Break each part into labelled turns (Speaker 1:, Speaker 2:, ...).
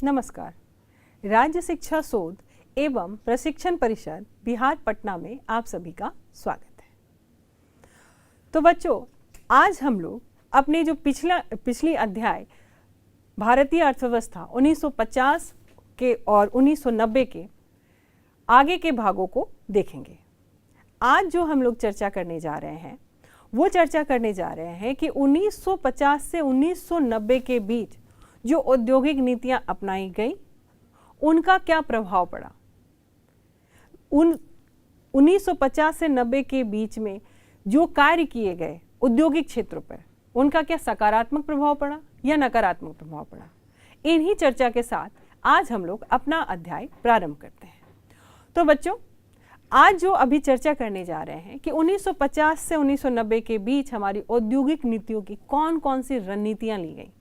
Speaker 1: नमस्कार। राज्य शिक्षा शोध एवं प्रशिक्षण परिषद बिहार पटना में आप सभी का स्वागत है। तो बच्चों, आज हम लोग अपने जो पिछली अध्याय भारतीय अर्थव्यवस्था 1950 के और 1990 के आगे के भागों को देखेंगे। आज जो हम लोग चर्चा करने जा रहे हैं वो चर्चा करने जा रहे हैं कि 1950 से 1990 के बीच जो औद्योगिक नीतियां अपनाई गई उनका क्या प्रभाव पड़ा। 1950 से 90 के बीच में जो कार्य किए गए औद्योगिक क्षेत्रों पर उनका क्या सकारात्मक प्रभाव पड़ा या नकारात्मक प्रभाव पड़ा। इन्हीं चर्चा के साथ आज हम लोग अपना अध्याय प्रारंभ करते हैं। तो बच्चों, आज जो अभी चर्चा करने जा रहे हैं कि 1950 से 1990 के बीच हमारी औद्योगिक नीतियों की कौन कौन सी रणनीतियां ली गई।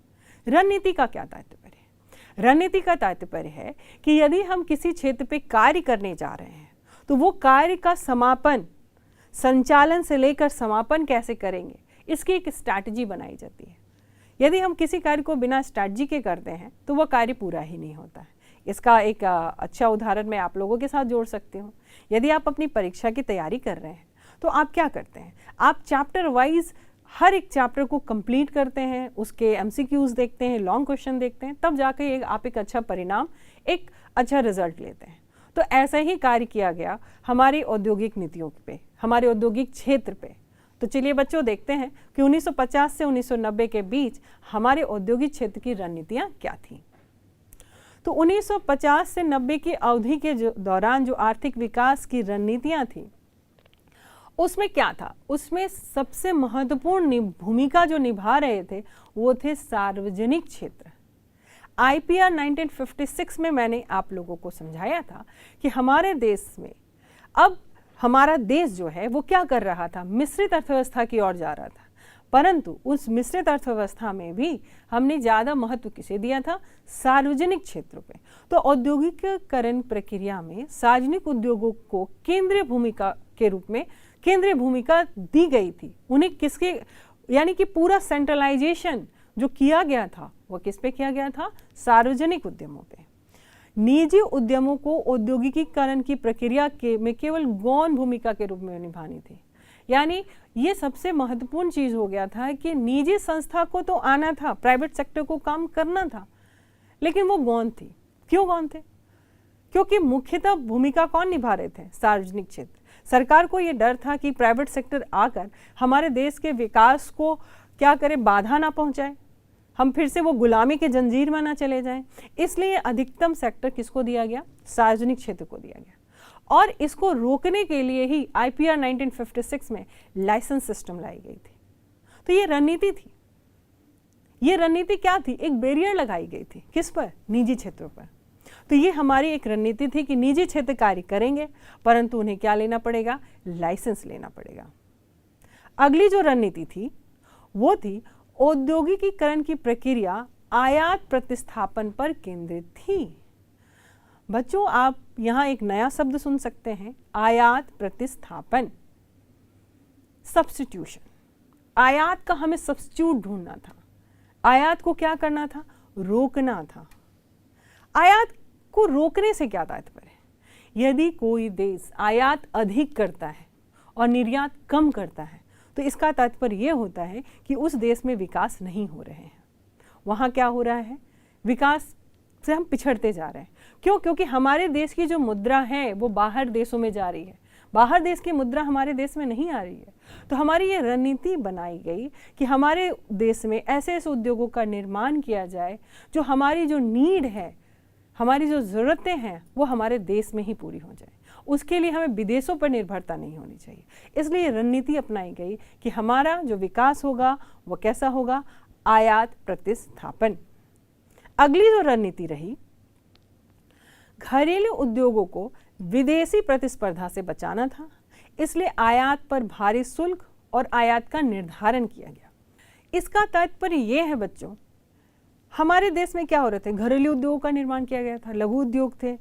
Speaker 1: रणनीति का क्या तात्पर्य है? रणनीति का तात्पर्य है कि यदि हम किसी क्षेत्र पे कार्य करने जा रहे हैं तो वो कार्य का समापन, संचालन से लेकर समापन कैसे करेंगे, इसकी एक स्ट्रैटेजी बनाई जाती है। यदि हम किसी कार्य को बिना स्ट्रैटेजी के करते हैं तो वह कार्य पूरा ही नहीं होता है। इसका एक अच्छा उदाहरण मैं आप लोगों के साथ जोड़ सकती हूँ। यदि आप अपनी परीक्षा की तैयारी कर रहे हैं तो आप क्या करते हैं, आप चैप्टर वाइज हर एक चैप्टर को कंप्लीट करते हैं, उसके एमसीक्यूज देखते हैं, लॉन्ग क्वेश्चन देखते हैं, तब जाकर आप एक अच्छा परिणाम, एक अच्छा रिजल्ट लेते हैं। तो ऐसा ही कार्य किया गया हमारी औद्योगिक नीतियों पे, हमारे औद्योगिक क्षेत्र पे। तो चलिए बच्चों, देखते हैं कि 1950 से 1990 के बीच हमारे औद्योगिक क्षेत्र की रणनीतियाँ क्या थीं। तो 1950 से 90 की अवधि के दौरान जो आर्थिक विकास की रणनीतियाँ थीं उसमें क्या था, उसमें सबसे महत्वपूर्ण भूमिका जो निभा रहे थे वो थे सार्वजनिक क्षेत्र। आईपीआर 1956 में मैंने आप लोगों को समझाया था कि हमारे देश में अब हमारा देश जो है वो क्या कर रहा था, मिश्रित अर्थव्यवस्था की ओर जा रहा था। परंतु उस मिश्रित अर्थव्यवस्था में भी हमने ज़्यादा महत्व किसे दिया था, सार्वजनिक क्षेत्रों पे। तो औद्योगिकीकरण प्रक्रिया में सार्वजनिक उद्योगों को केंद्रीय भूमिका के रूप में केंद्रीय भूमिका दी गई थी। उन्हें किसके, यानी कि पूरा सेंट्रलाइजेशन जो किया गया था वो किस पे किया गया था, सार्वजनिक उद्यमों पे। निजी उद्यमों को औद्योगिकीकरण की प्रक्रिया में केवल गौण भूमिका के रूप में निभानी थी। यानी ये सबसे महत्वपूर्ण चीज़ हो गया था कि निजी संस्था को तो आना था, प्राइवेट सेक्टर को काम करना था, लेकिन वो गौण थी। क्यों गौण थे? क्योंकि मुख्यतः भूमिका कौन निभा रहे थे, सार्वजनिक क्षेत्र। सरकार को ये डर था कि प्राइवेट सेक्टर आकर हमारे देश के विकास को क्या करे, बाधा ना पहुंचाए, हम फिर से वो गुलामी के जंजीर में ना चले जाएं। इसलिए अधिकतम सेक्टर किसको दिया गया, सार्वजनिक क्षेत्र को दिया गया। और इसको रोकने के लिए ही आईपीआर 1956 में लाइसेंस सिस्टम लाई गई थी। तो ये रणनीति थी। ये रणनीति क्या थी, एक बैरियर लगाई गई थी, किस पर, निजी क्षेत्रों पर। तो ये हमारी एक रणनीति थी कि निजी क्षेत्र कार्य करेंगे परंतु उन्हें क्या लेना पड़ेगा, लाइसेंस लेना पड़ेगा। अगली जो रणनीति थी वो थी औद्योगिकीकरण की प्रक्रिया आयात प्रतिस्थापन पर केंद्रित थी। बच्चों, आप यहाँ एक नया शब्द सुन सकते हैं, आयात प्रतिस्थापन, सब्स्टिट्यूशन। आयात का हमें सब्स्टिट्यूट ढूंढना था। आयात को क्या करना था, रोकना था। आयात को रोकने से क्या तात्पर्य है? यदि कोई देश आयात अधिक करता है और निर्यात कम करता है तो इसका तात्पर्य यह होता है कि उस देश में विकास नहीं हो रहे हैं। वहाँ क्या हो रहा है, विकास से हम पिछड़ते जा रहे हैं। क्यों? क्योंकि हमारे देश की जो मुद्रा है वो बाहर देशों में जा रही है, बाहर देश की मुद्रा हमारे देश में नहीं आ रही है। तो हमारी ये रणनीति बनाई गई कि हमारे देश में ऐसे ऐसे उद्योगों का निर्माण किया जाए जो हमारी जो नीड है, हमारी जो ज़रूरतें हैं वो हमारे देश में ही पूरी हो जाए। उसके लिए हमें विदेशों पर निर्भरता नहीं होनी चाहिए। इसलिए रणनीति अपनाई गई कि हमारा जो विकास होगा वो कैसा होगा, आयात प्रतिस्थापन। अगली जो रणनीति रही, घरेलू उद्योगों को विदेशी प्रतिस्पर्धा से बचाना था। इसलिए आयात पर भारी शुल्क और आयात का निर्धारण किया गया। इसका तात्पर्य यह है बच्चों, हमारे देश में क्या हो रहे थे, घरेलू उद्योगों का निर्माण किया गया था, लघु उद्योग थे।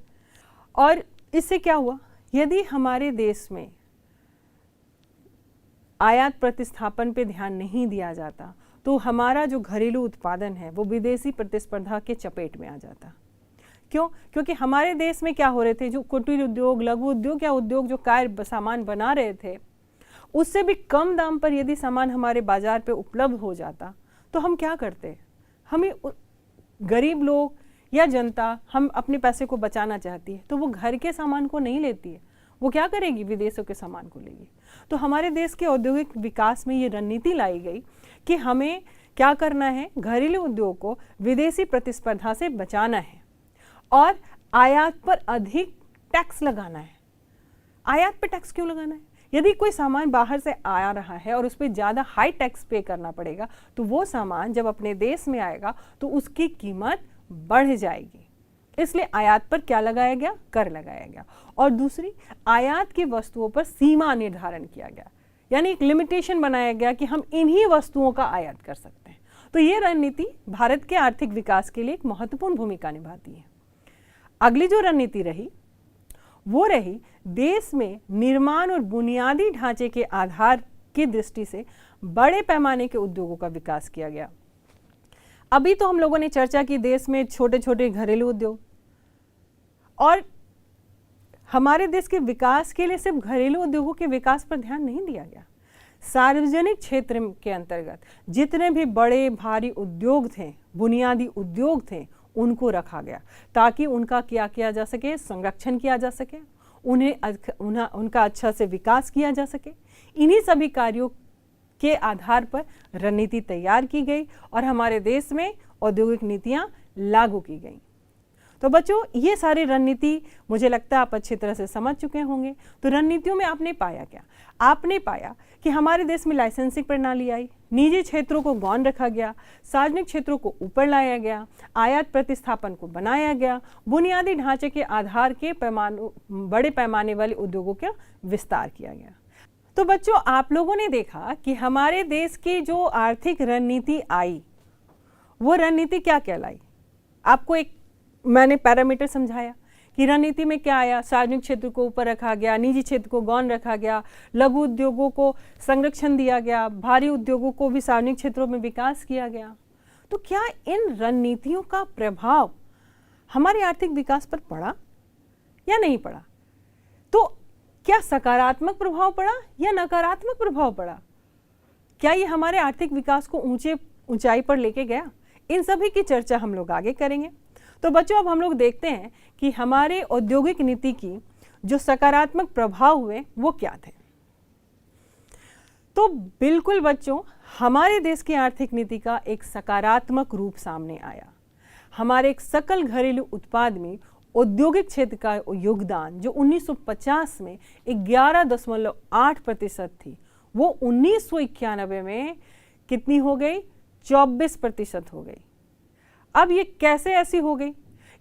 Speaker 1: और इससे क्या हुआ, यदि हमारे देश में आयात प्रतिस्थापन पे ध्यान नहीं दिया जाता तो हमारा जो घरेलू उत्पादन है वो विदेशी प्रतिस्पर्धा के चपेट में आ जाता। क्यों? क्योंकि हमारे देश में क्या हो रहे थे, जो कुटीर उद्योग, लघु उद्योग या उद्योग जो कार्य सामान बना रहे थे, उससे भी कम दाम पर यदि सामान हमारे बाजार पे उपलब्ध हो जाता तो हम क्या करते? हमें गरीब लोग या जनता हम अपने पैसे को बचाना चाहती है तो वो घर के सामान को नहीं लेती है, वो क्या करेगी? विदेशों के सामान को लेगी। तो हमारे देश के औद्योगिक विकास में ये रणनीति लाई गई कि हमें क्या करना है, घरेलू उद्योग को विदेशी प्रतिस्पर्धा से बचाना है और आयात पर अधिक टैक्स लगाना है। आयात पर टैक्स क्यों लगाना है? यदि कोई सामान बाहर से आ रहा है और उस पर ज़्यादा हाई टैक्स पे करना पड़ेगा तो वो सामान जब अपने देश में आएगा तो उसकी कीमत बढ़ जाएगी। इसलिए आयात पर क्या लगाया गया? कर लगाया गया। और दूसरी, आयात की वस्तुओं पर सीमा निर्धारण किया गया, यानी एक लिमिटेशन बनाया गया कि हम इन्हीं वस्तुओं का आयात कर सकते हैं। तो ये रणनीति भारत के आर्थिक विकास के लिए एक महत्वपूर्ण भूमिका निभाती है। अगली जो रणनीति रही वो रही देश में निर्माण और बुनियादी ढांचे के आधार की दृष्टि से बड़े पैमाने के उद्योगों का विकास किया गया। अभी तो हम लोगों ने चर्चा की देश में छोटे छोटे घरेलू उद्योग, और हमारे देश के विकास के लिए सिर्फ घरेलू उद्योगों के विकास पर ध्यान नहीं दिया गया। सार्वजनिक क्षेत्र के अंतर्गत जितने भी बड़े भारी उद्योग थे, बुनियादी उद्योग थे, उनको रखा गया ताकि उनका क्या किया जा सके? संरक्षण किया जा सके, उनका अच्छा से विकास किया जा सके। इन्हीं सभी कार्यों के आधार पर रणनीति तैयार की गई और हमारे देश में औद्योगिक नीतियां लागू की गई। तो बच्चों, ये सारी रणनीति मुझे लगता है आप अच्छी तरह से समझ चुके होंगे। तो रणनीतियों में आपने पाया क्या? आपने पाया कि हमारे देश में लाइसेंसिंग प्रणाली आई, निजी क्षेत्रों को गौण रखा गया, सार्वजनिक क्षेत्रों को ऊपर लाया गया, आयात प्रतिस्थापन को बनाया गया, बुनियादी ढांचे के आधार के बड़े पैमाने वाले उद्योगों का विस्तार किया गया। तो बच्चों, आप लोगों ने देखा कि हमारे देश की जो आर्थिक रणनीति आई वो रणनीति क्या कहलाई? आपको एक मैंने पैरामीटर समझाया कि रणनीति में क्या आया। सार्वजनिक क्षेत्र को ऊपर रखा गया, निजी क्षेत्र को गौण रखा गया, लघु उद्योगों को संरक्षण दिया गया, भारी उद्योगों को भी सार्वजनिक क्षेत्रों में विकास किया गया। तो क्या इन रणनीतियों का प्रभाव हमारे आर्थिक विकास पर पड़ा या नहीं पड़ा? तो क्या सकारात्मक प्रभाव पड़ा या नकारात्मक प्रभाव पड़ा? क्या ये हमारे आर्थिक विकास को ऊंचाई पर लेके गया? इन सभी की चर्चा हम लोग आगे करेंगे। तो बच्चों, अब हम लोग देखते हैं कि हमारे औद्योगिक नीति की जो सकारात्मक प्रभाव हुए वो क्या थे। तो बिल्कुल बच्चों, हमारे देश की आर्थिक नीति का एक सकारात्मक रूप सामने आया। हमारे एक सकल घरेलू उत्पाद में औद्योगिक क्षेत्र का योगदान जो 1950 में 11.8% थी, वो 1991 में कितनी हो गई? 24% हो गई। अब ये कैसे ऐसी हो गई?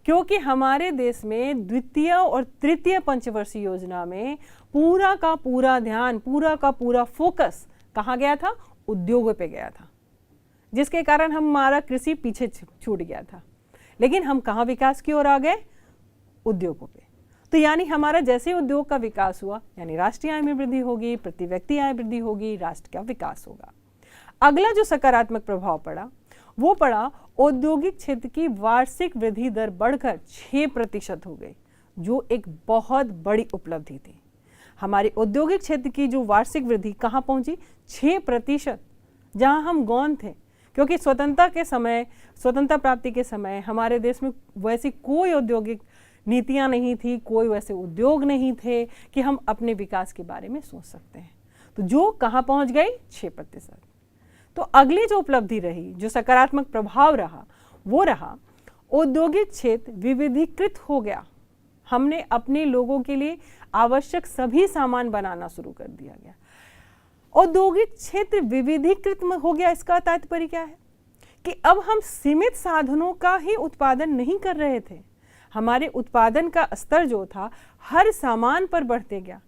Speaker 1: क्योंकि हमारे देश में द्वितीय और तृतीय पंचवर्षीय योजना में पूरा का पूरा ध्यान, पूरा का पूरा फोकस कहाँ गया था? उद्योगों पे गया था, जिसके कारण हमारा कृषि पीछे छूट गया था। लेकिन हम कहाँ विकास की ओर आ गए? उद्योगों पे। तो यानी हमारा जैसे उद्योग का विकास हुआ, यानी राष्ट्रीय आय में वृद्धि होगी, प्रति व्यक्ति आय वृद्धि होगी, राष्ट्र का विकास होगा। अगला जो सकारात्मक प्रभाव पड़ा वो पड़ा औद्योगिक क्षेत्र की वार्षिक वृद्धि दर बढ़कर 6% हो गई, जो एक बहुत बड़ी उपलब्धि थी। हमारे औद्योगिक क्षेत्र की जो वार्षिक वृद्धि कहाँ पहुंची? 6%, जहां हम गौण थे। क्योंकि स्वतंत्रता प्राप्ति के समय हमारे देश में वैसी कोई औद्योगिक नीतियां नहीं थी, कोई वैसे उद्योग नहीं थे कि हम अपने विकास के बारे में सोच सकते हैं। तो जो कहाँ पहुंच गई? 6%। तो अगली जो उपलब्धि रही, जो सकारात्मक प्रभाव रहा, वो रहा औद्योगिक क्षेत्र विविधीकृत हो गया। हमने अपने लोगों के लिए आवश्यक सभी सामान बनाना शुरू कर दिया गया। औद्योगिक क्षेत्र विविधीकृत हो गया, इसका तात्पर्य क्या है? कि अब हम सीमित साधनों का ही उत्पादन नहीं कर रहे थे। हमारे उत्पादन का स्तर जो था हर सामान पर बढ़ते गया।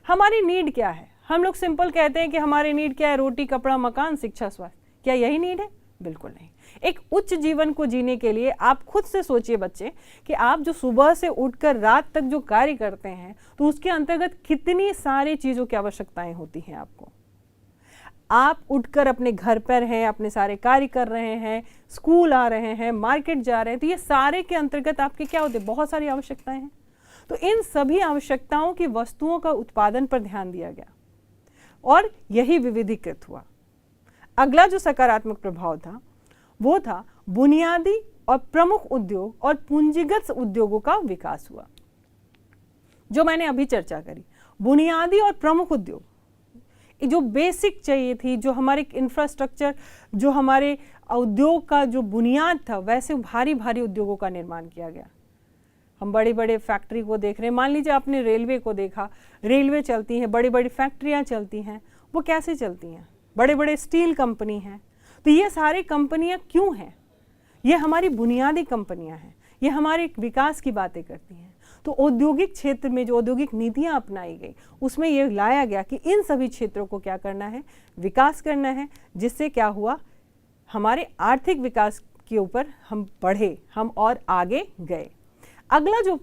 Speaker 1: हमारी नीड क्या है? हम लोग सिंपल कहते हैं कि हमारी नीड क्या है? रोटी, कपड़ा, मकान, शिक्षा, स्वास्थ्य। क्या यही नीड है? बिल्कुल नहीं। एक उच्च जीवन को जीने के लिए आप खुद से सोचिए बच्चे कि आप जो सुबह से उठकर रात तक जो कार्य करते हैं तो उसके अंतर्गत कितनी सारी चीज़ों की आवश्यकताएं होती हैं आपको। आप उठकर अपने घर पर हैं, अपने सारे कार्य कर रहे हैं, स्कूल आ रहे हैं, मार्केट जा रहे हैं, तो ये सारे के अंतर्गत आपके क्या होते हैं, बहुत सारी आवश्यकताएं हैं। तो इन सभी आवश्यकताओं की वस्तुओं का उत्पादन पर ध्यान दिया गया और यही विविधीकृत हुआ। अगला जो सकारात्मक प्रभाव था वो था बुनियादी और प्रमुख उद्योग और पूंजीगत उद्योगों का विकास हुआ। जो मैंने अभी चर्चा करी, बुनियादी और प्रमुख उद्योग, जो बेसिक चाहिए थी, जो हमारे इंफ्रास्ट्रक्चर, जो हमारे उद्योग का जो बुनियाद था, वैसे भारी भारी उद्योगों का निर्माण किया गया। हम बड़े बड़े फैक्ट्री को देख रहे हैं। मान लीजिए आपने रेलवे को देखा, रेलवे चलती हैं, बड़ी बड़ी फैक्ट्रियां चलती हैं। वो कैसे चलती हैं? बड़े बड़े स्टील कंपनी हैं। तो ये सारी कंपनियां क्यों हैं? ये हमारी बुनियादी कंपनियां हैं, ये हमारे विकास की बातें करती हैं। तो औद्योगिक क्षेत्र में जो औद्योगिक नीतियां अपनाई गई, उसमें ये लाया गया कि इन सभी क्षेत्रों को क्या करना है, विकास करना है, जिससे क्या हुआ, हमारे आर्थिक विकास के ऊपर हम बढ़े, हम और आगे गए। अगला जो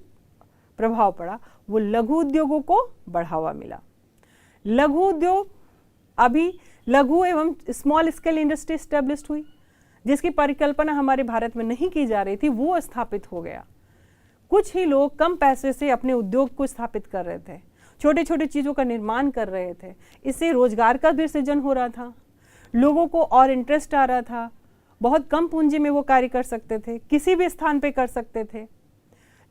Speaker 1: प्रभाव पड़ा वो लघु उद्योगों को बढ़ावा मिला। लघु उद्योग, अभी लघु एवं स्मॉल स्केल इंडस्ट्री एस्टेब्लिश हुई, जिसकी परिकल्पना हमारे भारत में नहीं की जा रही थी, वो स्थापित हो गया। कुछ ही लोग कम पैसे से अपने उद्योग को स्थापित कर रहे थे, छोटे छोटे चीज़ों का निर्माण कर रहे थे। इससे रोजगार का भी सृजन हो रहा था, लोगों को और इंटरेस्ट आ रहा था, बहुत कम पूंजी में वो कार्य कर सकते थे, किसी भी स्थान पे कर सकते थे।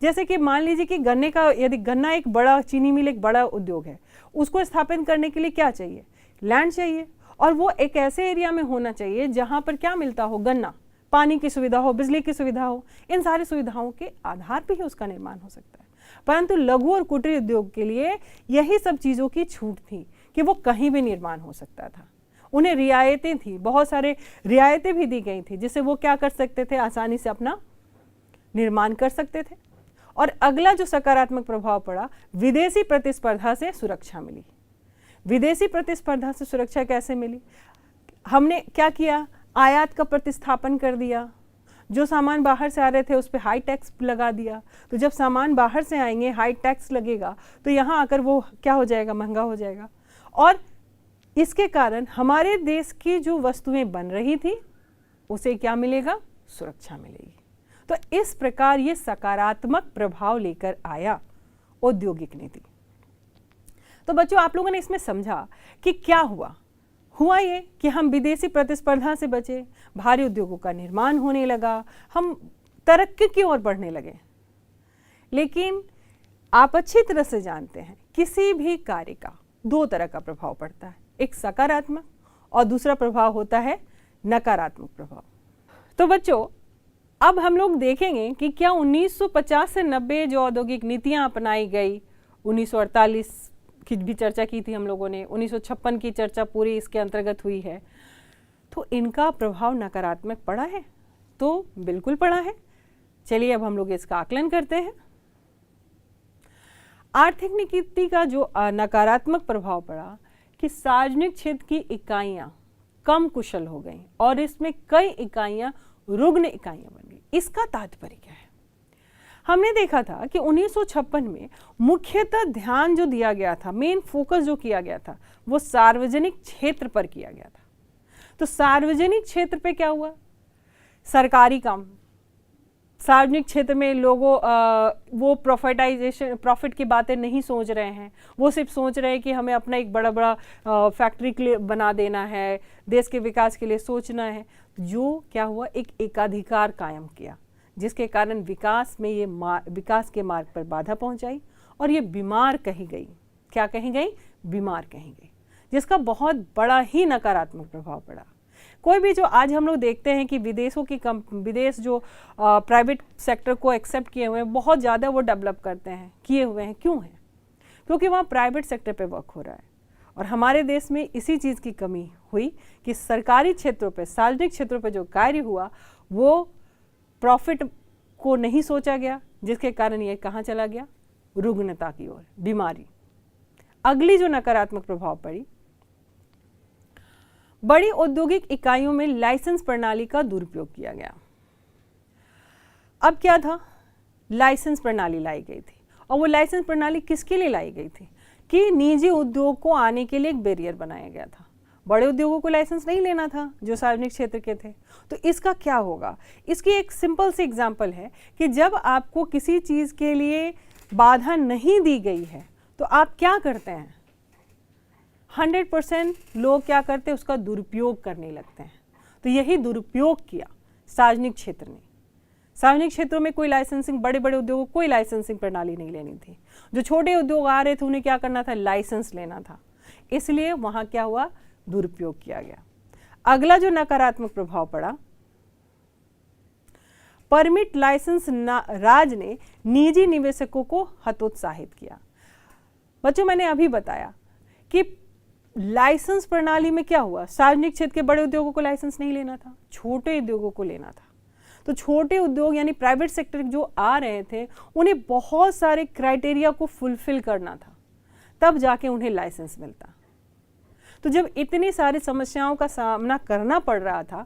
Speaker 1: जैसे कि मान लीजिए कि गन्ने का, यदि गन्ना एक बड़ा, चीनी मिल एक बड़ा उद्योग है, उसको स्थापित करने के लिए क्या चाहिए, लैंड चाहिए, और वो एक ऐसे एरिया में होना चाहिए जहाँ पर क्या मिलता हो, गन्ना, पानी की सुविधा हो, बिजली की सुविधा हो। इन सारी सुविधाओं के आधार पर ही उसका निर्माण हो सकता है। परंतु लघु और कुटीर उद्योग के लिए यही सब चीज़ों की छूट थी कि वो कहीं भी निर्माण हो सकता था। उन्हें रियायतें थी, बहुत सारे रियायतें भी दी गई थी, जिससे वो क्या कर सकते थे, आसानी से अपना निर्माण कर सकते थे। और अगला जो सकारात्मक प्रभाव पड़ा, विदेशी प्रतिस्पर्धा से सुरक्षा मिली। विदेशी प्रतिस्पर्धा से सुरक्षा कैसे मिली? हमने क्या किया, आयात का प्रतिस्थापन कर दिया। जो सामान बाहर से आ रहे थे उस पर हाई टैक्स लगा दिया। तो जब सामान बाहर से आएंगे, हाई टैक्स लगेगा, तो यहाँ आकर वो क्या हो जाएगा, महंगा हो जाएगा। और इसके कारण हमारे देश की जो वस्तुएं बन रही थी उसे क्या मिलेगा, सुरक्षा मिलेगी। तो इस प्रकार ये सकारात्मक प्रभाव लेकर आया औद्योगिक नीति। तो बच्चों, आप लोगों ने इसमें समझा कि क्या हुआ ये कि हम विदेशी प्रतिस्पर्धा से बचे, भारी उद्योगों का निर्माण होने लगा, हम तरक्की की ओर बढ़ने लगे। लेकिन आप अच्छी तरह से जानते हैं किसी भी कार्य का दो तरह का प्रभाव पड़ता है, एक सकारात्मक और दूसरा प्रभाव होता है नकारात्मक प्रभाव। तो बच्चों, अब हम लोग देखेंगे कि क्या 1950 से 90 जो औद्योगिक नीतियां अपनाई गई, 1948 की भी चर्चा की थी हम लोगों ने, 1956 की चर्चा पूरी इसके अंतर्गत हुई है, तो इनका प्रभाव नकारात्मक पड़ा है? तो बिल्कुल पड़ा है। चलिए अब हम लोग इसका आकलन करते हैं। आर्थिक नीति का जो नकारात्मक प्रभाव पड़ा कि सार्वजनिक क्षेत्र की इकाइयां कम कुशल हो गई और इसमें कई इकाइयां रुग्ण इकाइयां बन गई। इसका तात्पर्य क्या है? हमने देखा था कि 1956 में मुख्यतः ध्यान जो दिया गया था, मेन फोकस जो किया गया था, वो सार्वजनिक क्षेत्र पर किया गया था। तो सार्वजनिक क्षेत्र पे क्या हुआ, सरकारी काम, सार्वजनिक क्षेत्र में लोगों वो प्रॉफिट की बातें नहीं सोच रहे हैं, वो सिर्फ सोच रहे हैं कि हमें अपना एक बड़ा बड़ा फैक्ट्री के लिए बना देना है, देश के विकास के लिए सोचना है। जो क्या हुआ, एक एकाधिकार कायम किया, जिसके कारण विकास में ये विकास के मार्ग पर बाधा पहुंचाई और ये बीमार कही गई। क्या कही गई? बीमार कही गई, जिसका बहुत बड़ा ही नकारात्मक प्रभाव पड़ा। कोई भी जो आज हम लोग देखते हैं कि विदेश जो प्राइवेट सेक्टर को एक्सेप्ट किए हुए हैं, बहुत ज़्यादा वो डेवलप करते हैं, किए हुए हैं। क्यों है? क्योंकि वहाँ प्राइवेट सेक्टर पे वर्क हो रहा है। और हमारे देश में इसी चीज़ की कमी हुई कि सरकारी क्षेत्रों पे, सार्वजनिक क्षेत्रों पे जो कार्य हुआ वो प्रॉफिट को नहीं सोचा गया, जिसके कारण ये कहाँ चला गया, रुग्णता की ओर, बीमारी। अगली जो नकारात्मक प्रभाव पड़ी, बड़ी औद्योगिक इकाइयों में लाइसेंस प्रणाली का दुरुपयोग किया गया। अब क्या था, लाइसेंस प्रणाली लाई गई थी, और वो लाइसेंस प्रणाली किसके लिए लाई गई थी कि निजी उद्योग को आने के लिए एक बैरियर बनाया गया था। बड़े उद्योगों को लाइसेंस नहीं लेना था जो सार्वजनिक क्षेत्र के थे। तो इसका क्या होगा? इसकी एक सिंपल सी एग्जांपल है कि जब आपको किसी चीज़ के लिए बाधा नहीं दी गई है तो आप क्या करते हैं? 100% लोग क्या करते हैं? उसका दुरुपयोग करने लगते हैं। तो यही दुरुपयोग किया सार्वजनिक क्षेत्र ने। सार्वजनिक क्षेत्रों में कोई लाइसेंसिंग, बड़े बड़े उद्योगों को कोई लाइसेंसिंग प्रणाली नहीं लेनी थी। जो छोटे उद्योग आ रहे थे उन्हें क्या करना था? लाइसेंस लेना था। इसलिए वहाँ क्या हुआ? दुरुपयोग किया गया। अगला जो नकारात्मक प्रभाव पड़ा, परमिट लाइसेंस राज ने निजी निवेशकों को हतोत्साहित किया। बच्चों, मैंने अभी बताया कि लाइसेंस प्रणाली में क्या हुआ? सार्वजनिक क्षेत्र के बड़े उद्योगों को लाइसेंस नहीं लेना था, छोटे उद्योगों को लेना था। तो छोटे उद्योग यानी प्राइवेट सेक्टर जो आ रहे थे उन्हें बहुत सारे क्राइटेरिया को फुलफिल करना था, तब जाके उन्हें लाइसेंस मिलता। तो जब इतनी सारी समस्याओं का सामना करना पड़ रहा था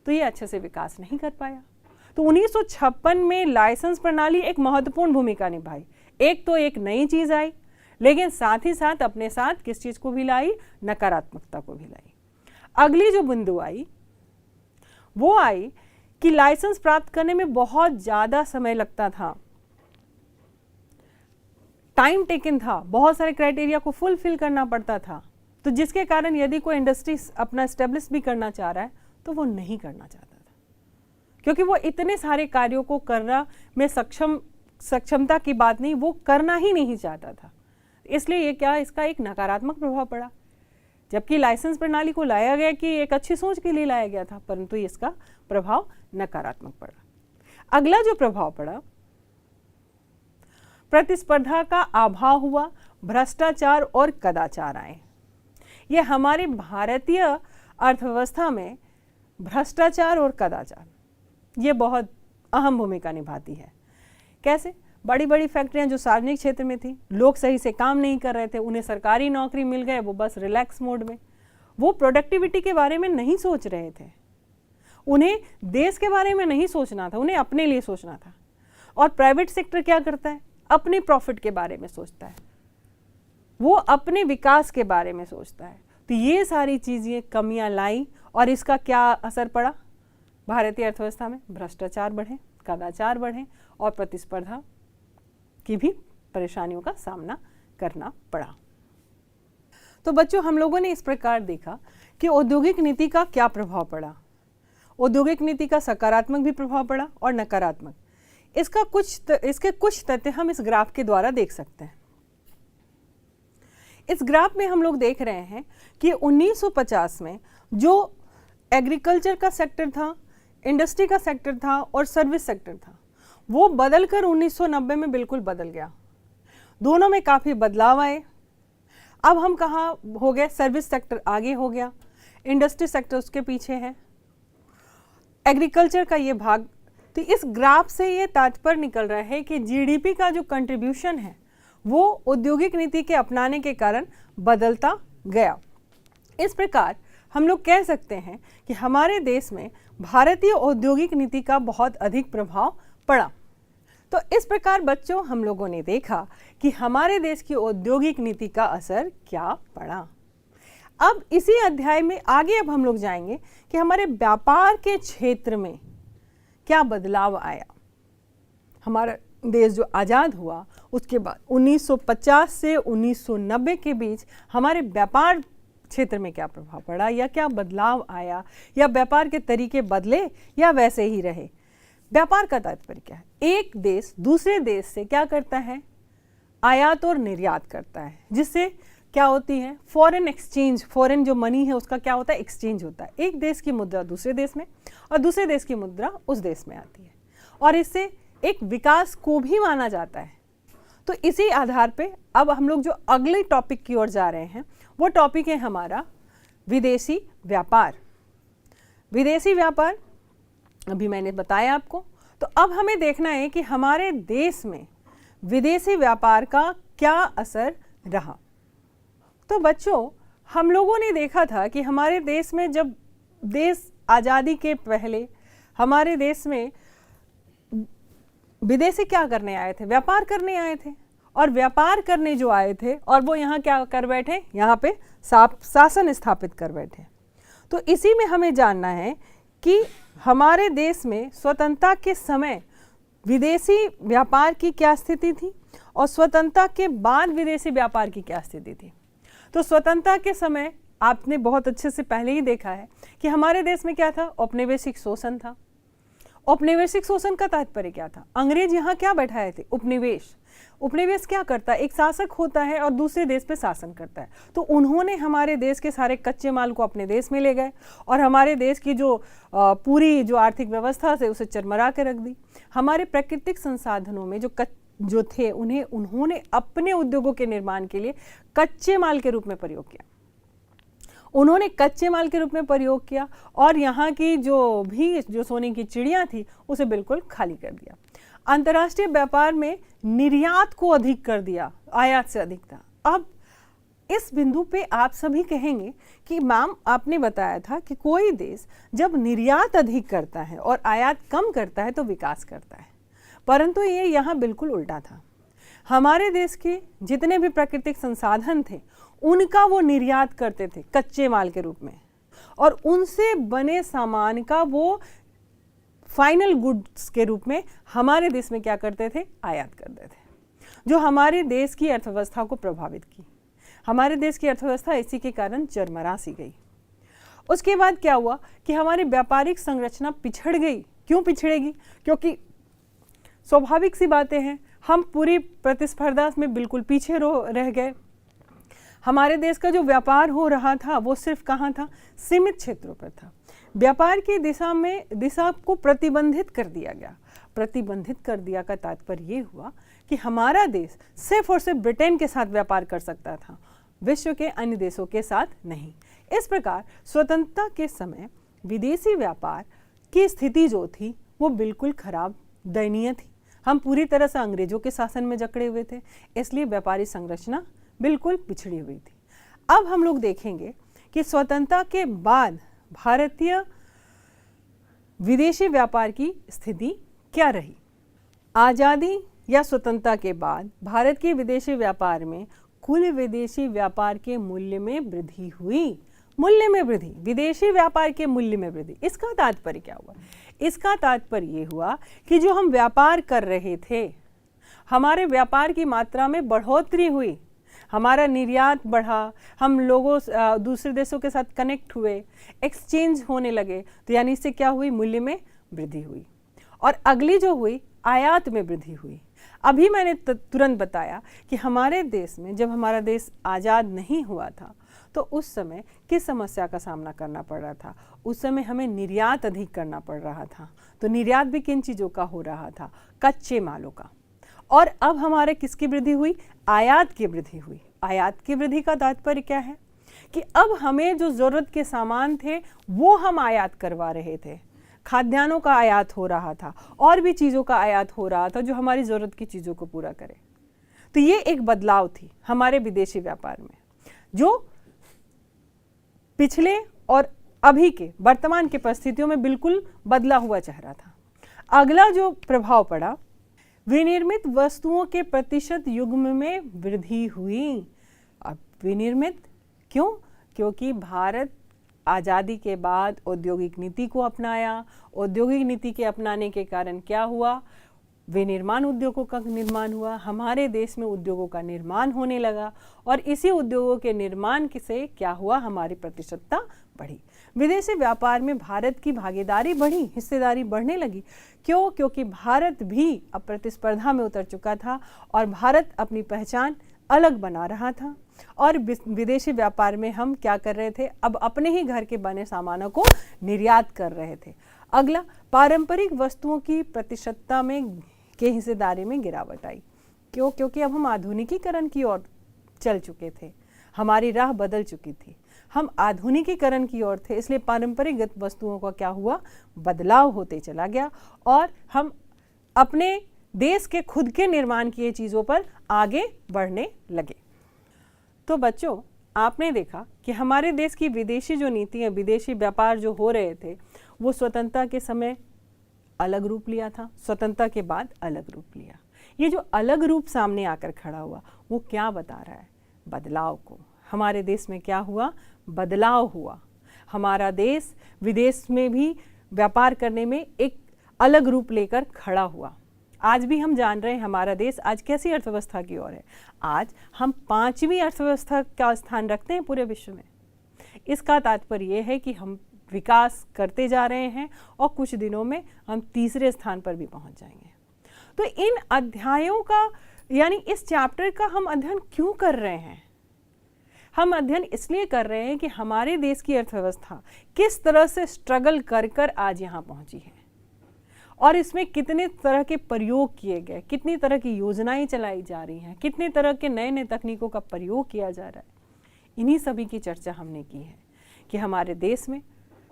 Speaker 1: तो ये अच्छे से विकास नहीं कर पाया। तो 1956 में लाइसेंस प्रणाली एक महत्वपूर्ण भूमिका निभाई। एक तो एक नई चीज आई, लेकिन साथ ही साथ अपने साथ किस चीज को भी लाई? नकारात्मकता को भी लाई। अगली जो बिंदु आई वो आई कि लाइसेंस प्राप्त करने में बहुत ज्यादा समय लगता था, टाइम टेकन था, बहुत सारे क्राइटेरिया को फुलफिल करना पड़ता था। तो जिसके कारण यदि कोई इंडस्ट्री अपना एस्टेब्लिश भी करना चाह रहा है तो वो नहीं करना चाहता था, क्योंकि वो इतने सारे कार्यों को करना में सक्षमता की बात नहीं, वो करना ही नहीं चाहता था। इसलिए ये क्या, इसका एक नकारात्मक प्रभाव पड़ा। जबकि लाइसेंस प्रणाली को लाया गया कि एक अच्छी सोच के लिए लाया गया था, परंतु इसका प्रभाव नकारात्मक पड़ा। अगला जो प्रभाव पड़ा, प्रतिस्पर्धा का अभाव हुआ, भ्रष्टाचार और कदाचार आए। ये हमारे भारतीय अर्थव्यवस्था में भ्रष्टाचार और कदाचार ये बहुत अहम भूमिका निभाती है। कैसे? बड़ी बड़ी फैक्ट्रियां जो सार्वजनिक क्षेत्र में थी, लोग सही से काम नहीं कर रहे थे, उन्हें सरकारी नौकरी मिल गए, वो बस रिलैक्स मोड में, वो प्रोडक्टिविटी के बारे में नहीं सोच रहे थे, उन्हें देश के बारे में नहीं सोचना था, उन्हें अपने लिए सोचना था। और प्राइवेट सेक्टर क्या करता है? अपने प्रॉफिट के बारे में सोचता है, वो अपने विकास के बारे में सोचता है। तो ये सारी चीजें कमियां लाई और इसका क्या असर पड़ा भारतीय अर्थव्यवस्था में? भ्रष्टाचार बढ़े, कदाचार बढ़े और प्रतिस्पर्धा की भी परेशानियों का सामना करना पड़ा। तो बच्चों, हम लोगों ने इस प्रकार देखा कि औद्योगिक नीति का क्या प्रभाव पड़ा। औद्योगिक नीति का सकारात्मक भी प्रभाव पड़ा और नकारात्मक। इसके कुछ तथ्य हम इस ग्राफ के द्वारा देख सकते हैं। इस ग्राफ में हम लोग देख रहे हैं कि 1950 में जो एग्रीकल्चर का सेक्टर था, इंडस्ट्री का सेक्टर था और सर्विस सेक्टर था, वो बदलकर 1990 में बिल्कुल बदल गया। दोनों में काफ़ी बदलाव आए। अब हम कहाँ हो गए? सर्विस सेक्टर आगे हो गया, इंडस्ट्री सेक्टर उसके पीछे है, एग्रीकल्चर का ये भाग। तो इस ग्राफ से ये तात्पर्य निकल रहा है कि जीडीपी का जो कंट्रीब्यूशन है वो औद्योगिक नीति के अपनाने के कारण बदलता गया। इस प्रकार हम लोग कह सकते हैं कि हमारे देश में भारतीय औद्योगिक नीति का बहुत अधिक प्रभाव पड़ा। तो इस प्रकार बच्चों, हम लोगों ने देखा कि हमारे देश की औद्योगिक नीति का असर क्या पड़ा। अब इसी अध्याय में आगे अब हम लोग जाएंगे कि हमारे व्यापार के क्षेत्र में क्या बदलाव आया। हमारा देश जो आज़ाद हुआ उसके बाद 1950 से 1990 के बीच हमारे व्यापार क्षेत्र में क्या प्रभाव पड़ा या क्या बदलाव आया, या व्यापार के तरीके बदले या वैसे ही रहे। व्यापार का तात्पर्य क्या है? एक देश दूसरे देश से क्या करता है? आयात और निर्यात करता है, जिससे क्या होती है? फॉरेन एक्सचेंज, फॉरेन जो मनी है उसका क्या होता है? एक्सचेंज होता है। एक देश की मुद्रा दूसरे देश में और दूसरे देश की मुद्रा उस देश में आती है, और इससे एक विकास को भी माना जाता है। तो इसी आधार पे अब हम लोग जो अगले टॉपिक की ओर जा रहे हैं वो टॉपिक है हमारा विदेशी व्यापार। विदेशी व्यापार अभी मैंने बताया आपको। तो अब हमें देखना है कि हमारे देश में विदेशी व्यापार का क्या असर रहा। तो बच्चों, हम लोगों ने देखा था कि हमारे देश में जब देश आज़ादी के पहले हमारे देश में विदेशी क्या करने आए थे? व्यापार करने आए थे। और व्यापार करने जो आए थे और वो यहाँ क्या कर बैठे, यहाँ पे शासन स्थापित कर बैठे। तो इसी में हमें जानना है कि हमारे देश में स्वतंत्रता के समय विदेशी व्यापार की क्या स्थिति थी और स्वतंत्रता के बाद विदेशी व्यापार की क्या स्थिति थी। तो स्वतंत्रता के समय आपने बहुत अच्छे से पहले ही देखा है कि हमारे देश में क्या था, औपनिवेशिक शोषण था। औपनिवेशिक शोषण का तात्पर्य क्या था, अंग्रेज यहाँ क्या बैठाए थे, उपनिवेश। उपनिवेश क्या करता है, एक शासक होता है और दूसरे देश पे शासन करता है। तो उन्होंने हमारे देश के सारे कच्चे माल को अपने देश में ले गए और हमारे देश की जो पूरी जो आर्थिक व्यवस्था से उसे चरमरा के रख दी। हमारे प्राकृतिक संसाधनों में जो थे उन्हें उन्होंने अपने उद्योगों के निर्माण के लिए कच्चे माल के रूप में प्रयोग किया। उन्होंने कच्चे माल के रूप में प्रयोग किया और यहाँ की जो सोने की चिड़िया थी उसे बिल्कुल खाली कर दिया। अंतर्राष्ट्रीय व्यापार में निर्यात को अधिक कर दिया, आयात से अधिक था। अब इस बिंदु पे आप सभी कहेंगे कि मैम आपने बताया था कि कोई देश जब निर्यात अधिक करता है और आयात कम करता है तो विकास करता है, परंतु ये यहाँ बिल्कुल उल्टा था। हमारे देश के जितने भी प्राकृतिक संसाधन थे उनका वो निर्यात करते थे कच्चे माल के रूप में और उनसे बने सामान का वो फाइनल गुड्स के रूप में हमारे देश में क्या करते थे, आयात करते थे, जो हमारे देश की अर्थव्यवस्था को प्रभावित की। हमारे देश की अर्थव्यवस्था इसी के कारण चरमरा सी गई। उसके बाद क्या हुआ कि हमारी व्यापारिक संरचना पिछड़ गई। क्यों पिछड़ेगी, क्योंकि स्वाभाविक सी बातें हैं, हम पूरी प्रतिस्पर्धा में बिल्कुल पीछे रह गए। हमारे देश का जो व्यापार हो रहा था वो सिर्फ कहाँ था, सीमित क्षेत्रों पर था। व्यापार की दिशा को प्रतिबंधित कर दिया गया। प्रतिबंधित कर दिया का तात्पर्य ये हुआ कि हमारा देश सिर्फ और सिर्फ ब्रिटेन के साथ व्यापार कर सकता था, विश्व के अन्य देशों के साथ नहीं। इस प्रकार स्वतंत्रता के समय विदेशी व्यापार की स्थिति जो थी वो बिल्कुल खराब, दयनीय थी। हम पूरी तरह से अंग्रेजों के शासन में जकड़े हुए थे, इसलिए व्यापारी संरचना बिल्कुल पिछड़ी हुई थी। अब हम लोग देखेंगे कि स्वतंत्रता के बाद भारतीय विदेशी व्यापार की स्थिति क्या रही। आज़ादी या स्वतंत्रता के बाद भारत के विदेशी व्यापार में कुल विदेशी व्यापार के मूल्य में वृद्धि हुई। मूल्य में वृद्धि, विदेशी व्यापार के मूल्य में वृद्धि। इसका तात्पर्य क्या हुआ? इसका तात्पर्य ये हुआ कि जो हम व्यापार कर रहे थे, हमारे व्यापार की मात्रा में बढ़ोतरी हुई, हमारा निर्यात बढ़ा, हम लोगों दूसरे देशों के साथ कनेक्ट हुए, एक्सचेंज होने लगे। तो यानी इससे क्या हुई, मूल्य में वृद्धि हुई। और अगली जो हुई, आयात में वृद्धि हुई। अभी मैंने तुरंत बताया कि हमारे देश में जब हमारा देश आज़ाद नहीं हुआ था तो उस समय किस समस्या का सामना करना पड़ रहा था। उस समय हमें निर्यात अधिक करना पड़ रहा था। तो निर्यात भी किन चीज़ों का हो रहा था, कच्चे मालों का। और अब हमारे किसकी वृद्धि हुई, आयात की वृद्धि हुई। आयात की वृद्धि का तात्पर्य क्या है कि अब हमें जो ज़रूरत के सामान थे वो हम आयात करवा रहे थे। खाद्यान्नों का आयात हो रहा था और भी चीज़ों का आयात हो रहा था जो हमारी ज़रूरत की चीज़ों को पूरा करे। तो ये एक बदलाव थी हमारे विदेशी व्यापार में, जो पिछले और अभी के वर्तमान की परिस्थितियों में बिल्कुल बदला हुआ चेहरा था। अगला जो प्रभाव पड़ा, विनिर्मित वस्तुओं के प्रतिशत युग्म में वृद्धि हुई। अब विनिर्मित क्यों? क्योंकि भारत आज़ादी के बाद औद्योगिक नीति को अपनाया। औद्योगिक नीति के अपनाने के कारण क्या हुआ, विनिर्माण उद्योगों का निर्माण हुआ। हमारे देश में उद्योगों का निर्माण होने लगा और इसी उद्योगों के निर्माण से क्या हुआ, हमारी प्रतिशतता बढ़ी। विदेशी व्यापार में भारत की भागीदारी बढ़ी, हिस्सेदारी बढ़ने लगी। क्यों? क्योंकि भारत भी अब प्रतिस्पर्धा में उतर चुका था और भारत अपनी पहचान अलग बना रहा था। और विदेशी व्यापार में हम क्या कर रहे थे, अब अपने ही घर के बने सामानों को निर्यात कर रहे थे। अगला, पारंपरिक वस्तुओं की प्रतिशतता में के हिस्सेदारी में गिरावट आई। क्यों? क्योंकि अब हम आधुनिकीकरण की ओर चल चुके थे, हमारी राह बदल चुकी थी, हम आधुनिकीकरण की ओर थे, इसलिए पारंपरिक वस्तुओं का क्या हुआ, बदलाव होते चला गया और हम अपने देश के खुद के निर्माण किए चीज़ों पर आगे बढ़ने लगे। तो बच्चों, आपने देखा कि हमारे देश की विदेशी जो नीतियाँ, विदेशी व्यापार जो हो रहे थे वो स्वतंत्रता के समय अलग रूप लिया था, स्वतंत्रता के बाद अलग रूप लिया। ये जो अलग रूप सामने आकर खड़ा हुआ वो क्या बता रहा है? बदलाव को। हमारे देश में क्या हुआ? बदलाव हुआ। हमारा देश विदेश में भी व्यापार करने में एक अलग रूप लेकर खड़ा हुआ। आज भी हम जान रहे हैं हमारा देश आज कैसी अर्थव्यवस्था की ओर है। आज हम 5वीं अर्थव्यवस्था का स्थान रखते हैं पूरे विश्व में। इसका तात्पर्य यह है कि हम विकास करते जा रहे हैं और कुछ दिनों में हम तीसरे स्थान पर भी पहुंच जाएंगे। तो इन अध्यायों का यानी इस चैप्टर का हम अध्ययन क्यों कर रहे हैं? हम अध्ययन इसलिए कर रहे हैं कि हमारे देश की अर्थव्यवस्था किस तरह से स्ट्रगल कर कर आज यहाँ पहुंची है और इसमें कितने तरह के प्रयोग किए गए, कितनी तरह की योजनाएं चलाई जा रही हैं, कितने तरह के नए नए तकनीकों का प्रयोग किया जा रहा है। इन्हीं सभी की चर्चा हमने की है कि हमारे देश में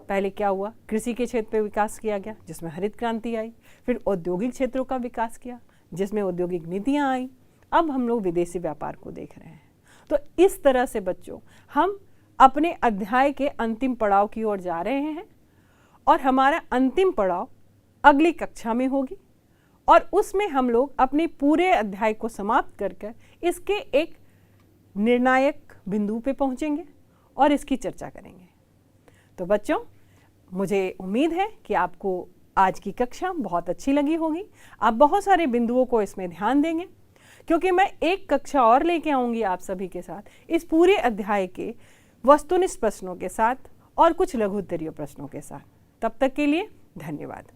Speaker 1: पहले क्या हुआ, कृषि के क्षेत्र पे विकास किया गया जिसमें हरित क्रांति आई, फिर औद्योगिक क्षेत्रों का विकास किया जिसमें औद्योगिक नीतियाँ आई, अब हम लोग विदेशी व्यापार को देख रहे हैं। तो इस तरह से बच्चों हम अपने अध्याय के अंतिम पड़ाव की ओर जा रहे हैं और हमारा अंतिम पड़ाव अगली कक्षा में होगी और उसमें हम लोग अपने पूरे अध्याय को समाप्त कर इसके एक निर्णायक बिंदु पे पहुंचेंगे और इसकी चर्चा करेंगे। तो बच्चों, मुझे उम्मीद है कि आपको आज की कक्षा बहुत अच्छी लगी होगी। आप बहुत सारे बिंदुओं को इसमें ध्यान देंगे क्योंकि मैं एक कक्षा और लेके आऊँगी आप सभी के साथ इस पूरे अध्याय के वस्तुनिष्ठ प्रश्नों के साथ और कुछ लघु उत्तरीय प्रश्नों के साथ। तब तक के लिए धन्यवाद।